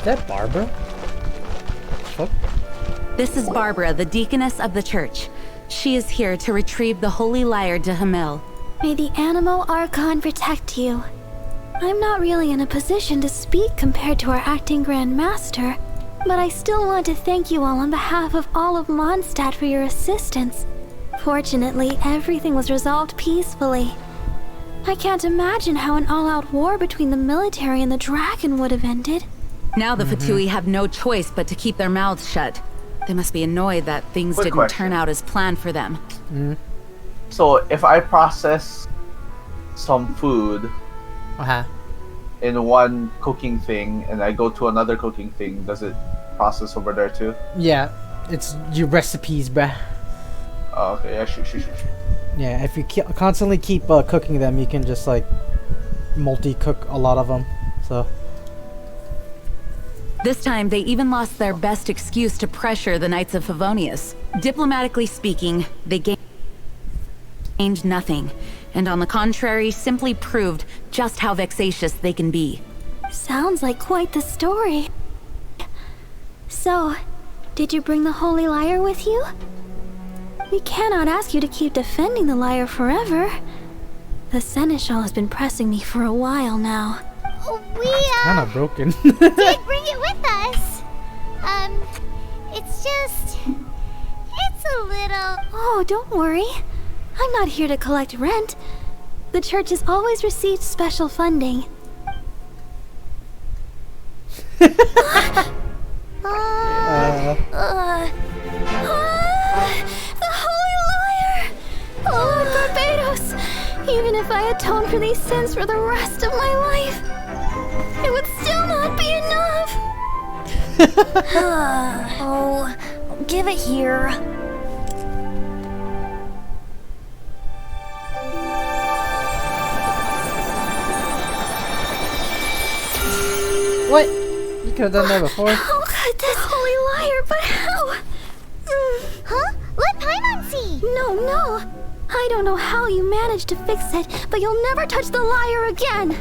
Is that Barbara? Fuck. This is Barbara, the deaconess of the church. She is here to retrieve the holy lyre de Hamel. May the Animo Archon protect you. I'm not really in a position to speak compared to our acting Grand Master, but I still want to thank you all on behalf of all of Mondstadt for your assistance. Fortunately, everything was resolved peacefully. I can't imagine how an all-out war between the military and the dragon would have ended. Now the Fatui have no choice but to keep their mouths shut. They must be annoyed that things Quick didn't question. turn out as planned for them. So if I process some food in one cooking thing and I go to another cooking thing, does it process over there too? Yeah, it's your recipes, bruh. Oh, okay, yeah, shoot. Yeah, if you constantly keep cooking them, you can just like multi-cook a lot of them. So This time, they even lost their best excuse to pressure the Knights of Favonius. Diplomatically speaking, they gained nothing, and on the contrary, simply proved just how vexatious they can be. Sounds like quite the story. So, did you bring the holy lyre with you? We cannot ask you to keep defending the lyre forever. The Seneschal has been pressing me for a while now. We, kind of broken. did bring it with us. It's just... It's a little... Oh, don't worry. I'm not here to collect rent. The church has always received special funding. The Holy Lyre! Lord Barbados! Even if I atone for these sins for the rest of my life, it would still not be enough! Oh, give it here. What? You could have done that before. How could this holy lyre, but how? Huh? Let Paimon see! No. I don't know how you managed to fix it, but you'll never touch the lyre again!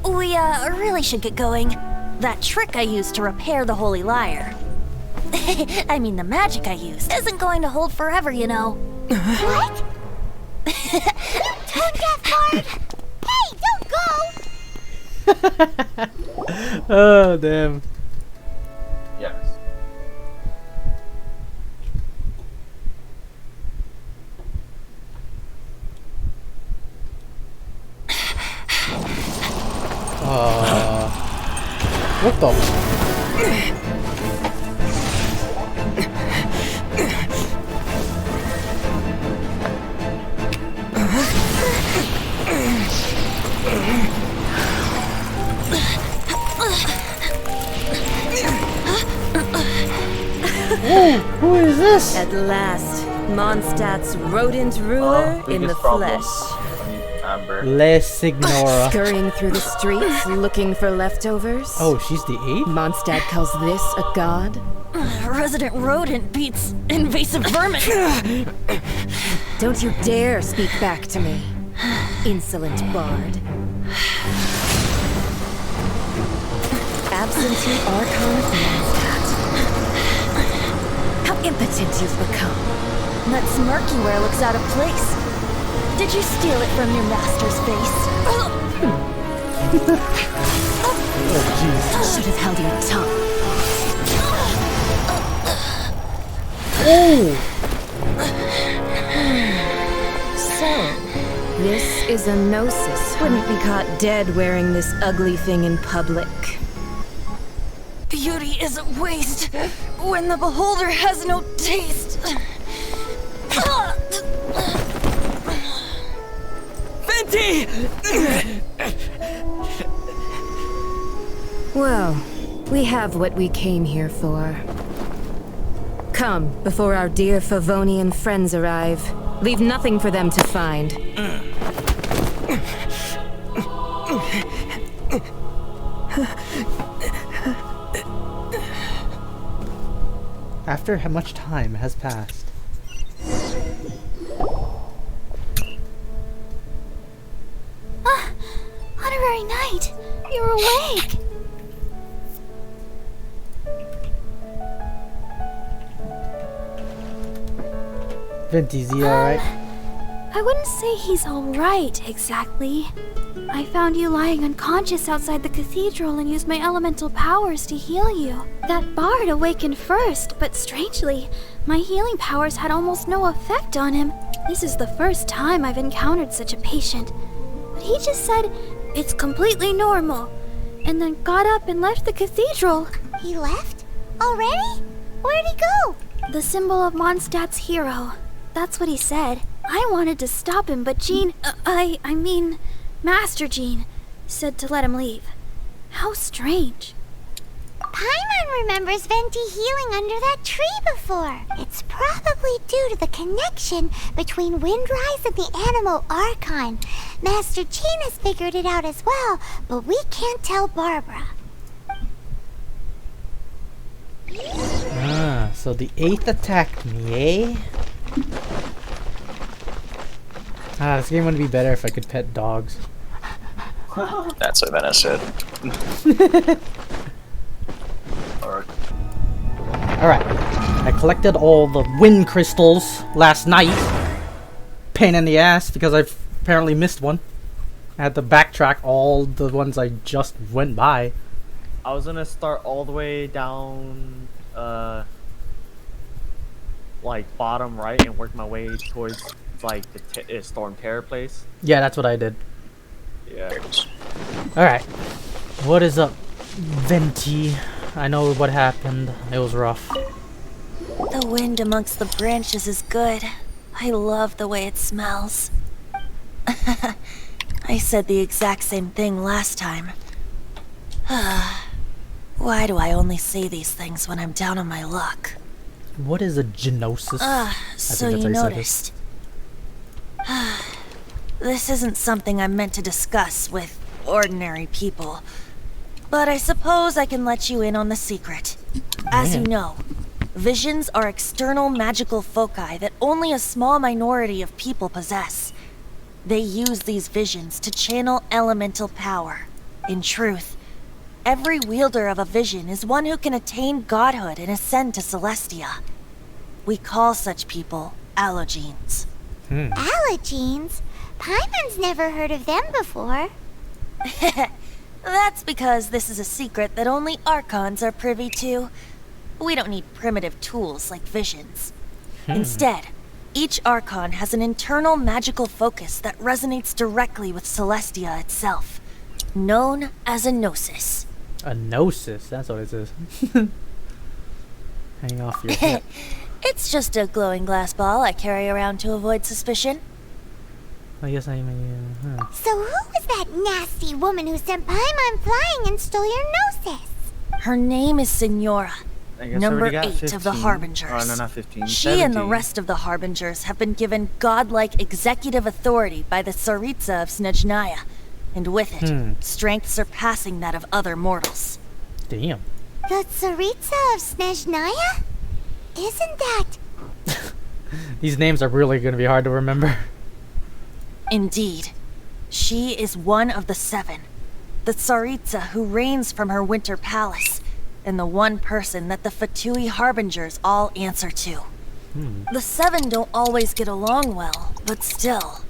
We, really should get going. That trick I used to repair the holy lyre. I mean, the magic I used isn't going to hold forever, you know. What? You tone-deaf bard! Hey, don't go! Oh, damn. Yes. What the? Who is this? At last, Mondstadt's rodent ruler in the biggest problem. flesh. Amber. Le Signora. Scurrying through the streets, looking for leftovers. Oh, she's the 8th? Mondstadt calls this a god? Resident rodent beats invasive vermin. Don't you dare speak back to me, insolent bard. Absentee Archon of Mondstadt. How impotent you've become. That smirky wear looks out of place. Did you steal it from your master's face? Oh, jeez. Should have held your tongue. Oh! So, this is a gnosis. Wouldn't be caught dead wearing this ugly thing in public. Beauty is a waste when the beholder has no taste. Fenty! Well, we have what we came here for. Come, before our dear Favonian friends arrive. Leave nothing for them to find. After how much time has passed? Honorary Knight, You're awake! Venti, is he alright? I wouldn't say he's alright, exactly. I found you lying unconscious outside the cathedral and used my elemental powers to heal you. That bard awakened first, but strangely, my healing powers had almost no effect on him. This is the first time I've encountered such a patient. But he just said, it's completely normal, and then got up and left the cathedral. He left? Already? Where'd he go? The symbol of Mondstadt's hero. That's what he said. I wanted to stop him, but Jean, I mean, Master Jean, said to let him leave. How strange. Paimon remembers Venti healing under that tree before. It's probably due to the connection between Windrise and the Animal Archon. Master Jean has figured it out as well, but we can't tell Barbara. Ah, so the 8th attacked me, eh? Ah, this game would be better if I could pet dogs. That's what Vanessa said. Alright. I collected all the wind crystals last night. Pain in the ass because I've apparently missed one. I had to backtrack all the ones I just went by. I was gonna start all the way down, like bottom right and work my way towards like the Storm Terror place. Yeah, that's what I did. Yeah. Alright. What is up, Venti? I know what happened. It was rough. The wind amongst the branches is good. I love the way it smells. I said the exact same thing last time. Why do I only say these things when I'm down on my luck? What is a genosis? So you noticed. This isn't something I'm meant to discuss with ordinary people. But I suppose I can let you in on the secret. As you know, visions are external magical foci that only a small minority of people possess. They use these visions to channel elemental power. In truth, every wielder of a vision is one who can attain godhood and ascend to Celestia. We call such people allogenes. Allogenes? Paimon's never heard of them before. That's because this is a secret that only Archons are privy to. We don't need primitive tools like visions. Instead, each Archon has an internal magical focus that resonates directly with Celestia itself, known as a gnosis. A gnosis? That's what it is. Hang off your head. It's just a glowing glass ball I carry around to avoid suspicion. I guess I mean... So who was that nasty woman who sent Paimon flying and stole your gnosis? Her name is Signora, number 8 of the Harbingers. Oh, no, not 15. She 17. and the rest of the Harbingers have been given godlike executive authority by the Tsaritsa of Snezhnaya, and with it, strength surpassing that of other mortals. Damn. The Tsaritsa of Snezhnaya? Isn't that... These names are really going to be hard to remember. Indeed. She is one of the 7. The Tsaritsa who reigns from her winter palace, and the one person that the Fatui Harbingers all answer to. The 7 don't always get along well, but still.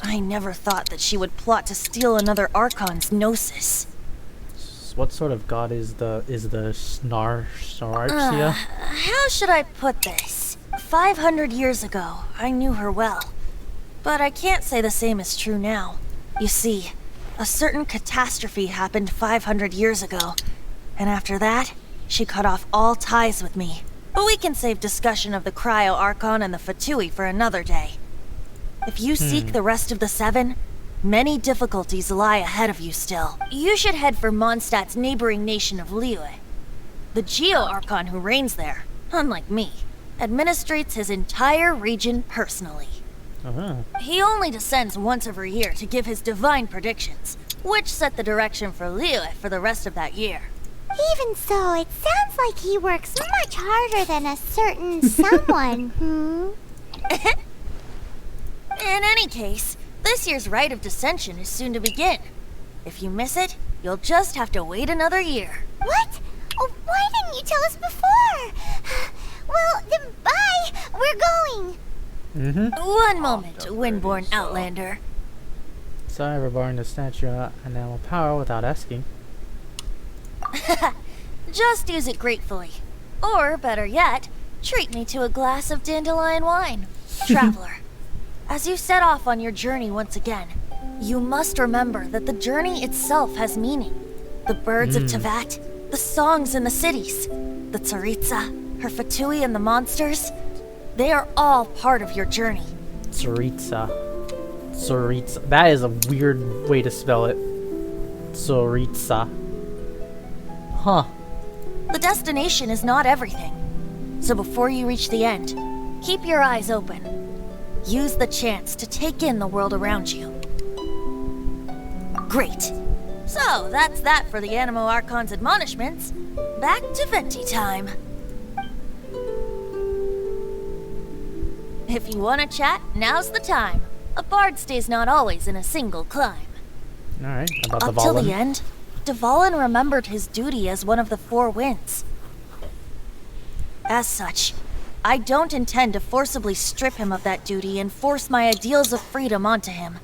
I never thought that she would plot to steal another Archon's gnosis. What sort of god is the Snarxia? How should I put this? 500 years ago, I knew her well. But I can't say the same is true now. You see, a certain catastrophe happened 500 years ago, and after that, she cut off all ties with me. But we can save discussion of the Cryo Archon and the Fatui for another day. If you seek the rest of the 7, many difficulties lie ahead of you still. You should head for Mondstadt's neighboring nation of Liyue. The Geo Archon who reigns there, unlike me, administrates his entire region personally. He only descends once every year to give his divine predictions, which set the direction for Liyue for the rest of that year. Even so, it sounds like he works much harder than a certain someone, In any case, this year's Rite of Descension is soon to begin. If you miss it, you'll just have to wait another year. What? Oh, why didn't you tell us before? Well, then bye. We're going. One moment, Windborn Outlander. Sorry, reborn the statue of animal power without asking. Just use it gratefully. Or, better yet, treat me to a glass of dandelion wine. Traveler, as you set off on your journey once again, you must remember that the journey itself has meaning. The birds of Tevat, the songs in the cities, the Tsaritsa, her Fatui and the monsters, they are all part of your journey. Tsaritsa. Tsaritsa. That is a weird way to spell it. Tsaritsa. Huh. The destination is not everything. So before you reach the end, keep your eyes open. Use the chance to take in the world around you. Great. So that's that for the Animo Archon's admonishments. Back to Venti time. If you want to chat, now's the time. A bard stays not always in a single climb. Alright, about Up Dvalin. till the end, Dvalin remembered his duty as one of the four winds. As such, I don't intend to forcibly strip him of that duty and force my ideals of freedom onto him.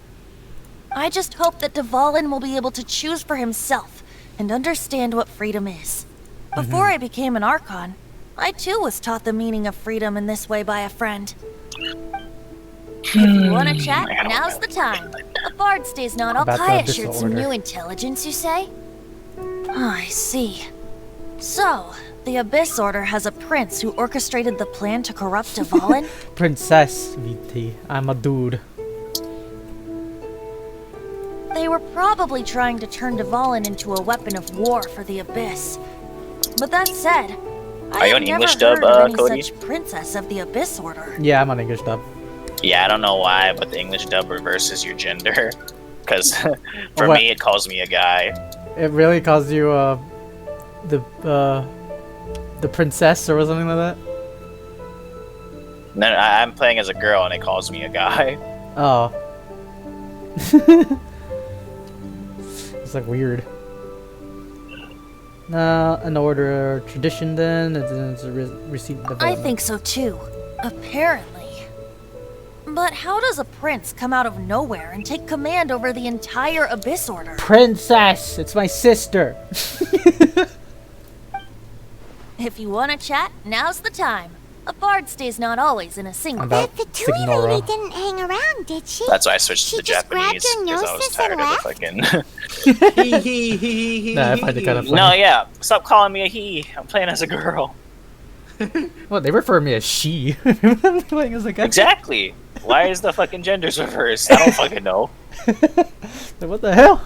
I just hope that Dvalin will be able to choose for himself and understand what freedom is. Before I became an Archon, I too was taught the meaning of freedom in this way by a friend. If you want to chat, now's the time. A bard stays not all. About the Kaya Abyssal shared some Order. new intelligence, you say? I see. So, the Abyss Order has a prince who orchestrated the plan to corrupt Dvalin? Princess VT. I'm a dude. They were probably trying to turn Dvalin into a weapon of war for the Abyss. But that said, Are I you have on never English heard dub, of any Cody? such princess of the Abyss Order. Yeah, I'm on English dub. Yeah, I don't know why, but the English dub reverses your gender. Because for What? me, it calls me a guy. It really calls you the princess or something like that? No, I'm playing as a girl, and it calls me a guy. Oh. It's like weird. An order tradition then, it's received I development. think so too. Apparently. But how does a prince come out of nowhere and take command over the entire Abyss Order? Princess! It's my sister! If you want to chat, now's the time. A bard stays not always in a single. About The Fatui Signora. lady didn't hang around, did she? That's why I switched She to just grabbed Japanese, your because I was gnosis tired and of the left? fucking... Nah, I find it kind of funny. No, yeah, stop calling me a he. I'm playing as a girl. Well, they refer to me as she. I'm playing as a guy. Exactly. Why is the fucking genders reversed? I don't fucking know. What the hell?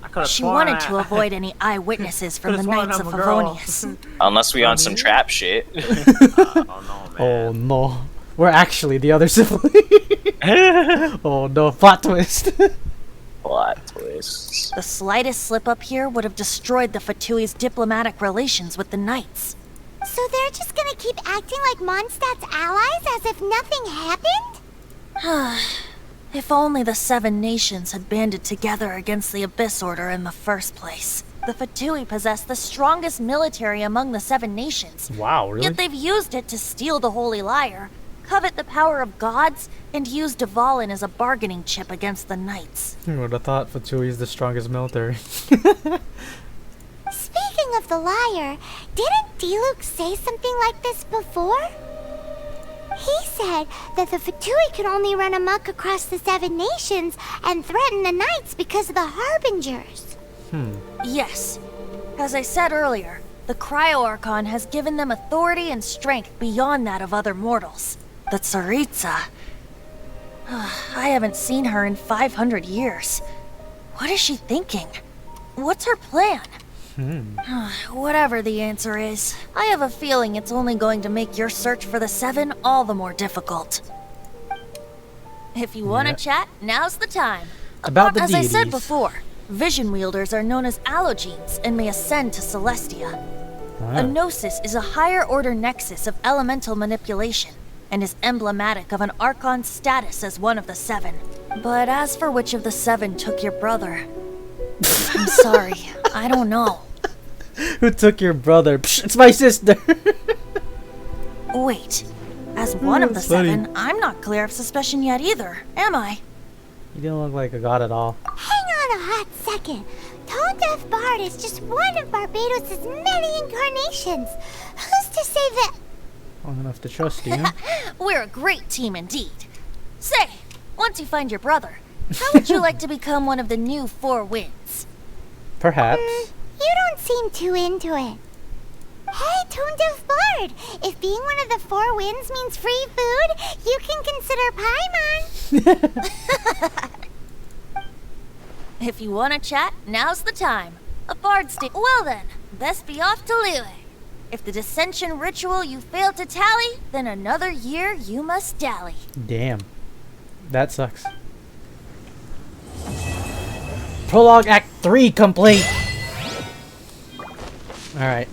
I could've She sworn wanted I- to avoid any eyewitnesses from the Could've sworn Knights I'm of a girl. Favonius. Unless we on some trap shit. Oh no, man. Oh no. We're actually the other sibling. Oh no, plot twist. Plot twists. The slightest slip up here would have destroyed the Fatui's diplomatic relations with the Knights. So they're just gonna keep acting like Mondstadt's allies as if nothing happened? If only the Seven Nations had banded together against the Abyss Order in the first place. The Fatui possess the strongest military among the Seven Nations. Wow, really? Yet they've used it to steal the Holy Lyre, covet the power of gods, and use Dvalin as a bargaining chip against the Knights. Who would have thought Fatui is the strongest military? Speaking of the lyre, didn't Diluc say something like this before? He said that the Fatui could only run amok across the Seven Nations and threaten the Knights because of the Harbingers. Yes. As I said earlier, the Cryo-Archon has given them authority and strength beyond that of other mortals. The Tsaritsa. I haven't seen her in 500 years. What is she thinking? What's her plan? Whatever the answer is, I have a feeling it's only going to make your search for the Seven all the more difficult. If you want to chat, now's the time. About the As I said deities. before, vision wielders are known as allogenes and may ascend to Celestia. A gnosis is a higher order nexus of elemental manipulation and is emblematic of an Archon's status as one of the Seven. But as for which of the Seven took your brother, I'm sorry. I don't know. Who took your brother? Psh, it's my sister. Wait. As one of the That's funny. 7, I'm not clear of suspicion yet either, am I? You don't look like a god at all. Hang on a hot second. Tone Deaf Bard is just one of Barbados' many incarnations. Who's to say that... Long enough to trust you. We're a great team indeed. Say, once you find your brother, how would you like to become one of the new 4 winds? Perhaps. You don't seem too into it. Hey, Tone Deaf Bard! If being one of the 4 winds means free food, you can consider Paimon. If you want to chat, now's the time. A bard state. Well then, best be off to Liyue. If the dissension ritual you failed to tally, then another year you must dally. Damn. That sucks. Prologue Act 3 complete! Alright.